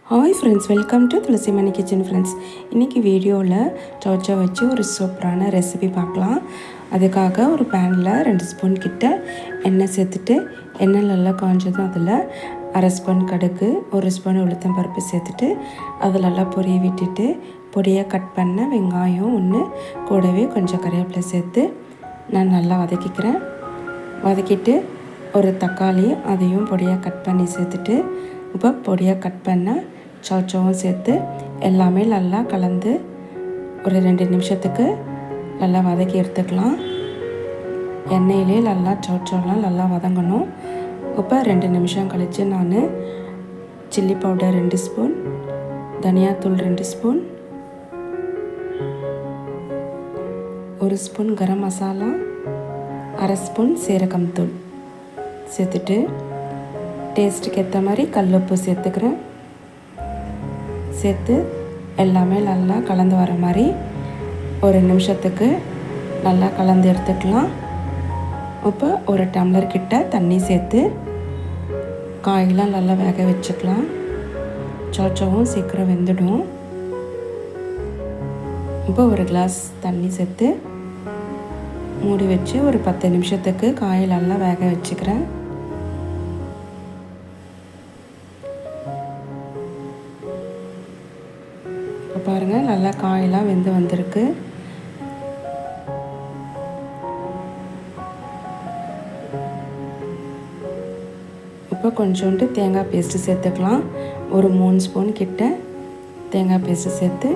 Hi friends, welcome to Thulasimani kitchen friends. இன்றைக்கி வீடியோவில் சௌச்சா வச்சு ஒரு சூப்பரான ரெசிபி பார்க்கலாம். அதுக்காக ஒரு பேனில் 2 ஸ்பூன் கிட்ட எண்ணெய் சேர்த்துட்டு, எண்ணெய் நல்லா காஞ்சதும் அதில் 1/2 ஸ்பூன் கடுகு, 1 ஸ்பூன் உளுத்தம் பருப்பு சேர்த்துட்டு அதில் நல்லா பொரிய விட்டுட்டு பொடியாக கட் பண்ண வெங்காயம் ஒன்று கூடவே கொஞ்சம் கறிவேப்பிலை சேர்த்து நான் நல்லா வதக்கிக்கிறேன். வதக்கிட்டு ஒரு தக்காளி அதையும் பொடியாக கட் பண்ணி சேர்த்துட்டு இப்போ பொடியாக கட் பண்ண சௌச்சவும் சேர்த்து எல்லாமே நல்லா கலந்து ஒரு 2 நிமிஷத்துக்கு நல்லா வதக்கி எடுத்துக்கலாம். எண்ணெயிலே நல்லா சௌச்சவெலாம் நல்லா வதங்கணும். இப்போ 2 நிமிஷம் கழித்து நான் சில்லி பவுடர் 2 ஸ்பூன், தனியாத்தூள் 2 spoon, 1 spoon garam masala, 1/2 spoon சீரகம் தூள் சேர்த்துட்டு டேஸ்ட்டுக்கு ஏற்ற மாதிரி கல்லுப்பு சேர்த்துக்கிறேன். சேர்த்து எல்லாமே நல்லா கலந்து வர மாதிரி ஒரு நிமிஷத்துக்கு நல்லா கலந்து எடுத்துக்கலாம். இப்போ ஒரு டம்ளர் கிட்ட தண்ணி சேர்த்து காயெல்லாம் நல்லா வேக வச்சுக்கலாம். சௌச்சவும் சீக்கிரம் வெந்துடும். இப்போ ஒரு கிளாஸ் தண்ணி சேர்த்து மூடி வச்சு ஒரு 10 நிமிஷத்துக்கு காயை நல்லா வேக வச்சுக்கிறேன். இப்போ பாருங்கள், நல்லா காயெல்லாம் வெந்து வந்திருக்கு. இப்போ கொஞ்சோண்டு தேங்காய் பேஸ்ட்டு சேர்த்துக்கலாம். ஒரு 3 ஸ்பூன் கிட்ட தேங்காய் பேஸ்ட்டு சேர்த்து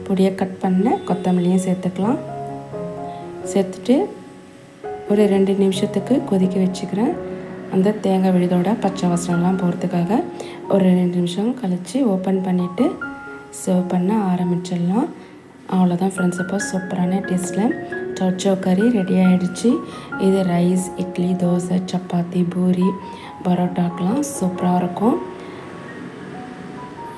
பொடியாக கட் பண்ண கொத்தமல்லியும் சேர்த்துக்கலாம். சேர்த்துட்டு ஒரு 2 நிமிஷத்துக்கு கொதிக்க வச்சுக்கிறேன். அந்த தேங்காய் விழுதோட பச்சை வாசனைலாம் போகிறதுக்காக ஒரு 2 நிமிஷம் கழித்து ஓப்பன் பண்ணிவிட்டு சர்வ் பண்ண ஆரம்பிச்சிடலாம். அவ்வளோதான் ஃப்ரெண்ட்ஸ், இப்போ சூப்பரான டேஸ்ட்டில் சௌச்சோ கறி ரெடி ஆகிடுச்சு. இது ரைஸ், இட்லி, தோசை, சப்பாத்தி, பூரி, பரோட்டாக்கெலாம் சூப்பராக இருக்கும்.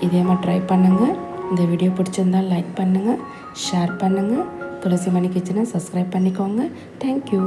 இதே மாதிரி ட்ரை பண்ணுங்கள். இந்த வீடியோ பிடிச்சிருந்தால் லைக் பண்ணுங்கள், ஷேர் பண்ணுங்கள். துளசிமணி கிச்சனை சப்ஸ்கிரைப் பண்ணிக்கோங்க. தேங்க்யூ.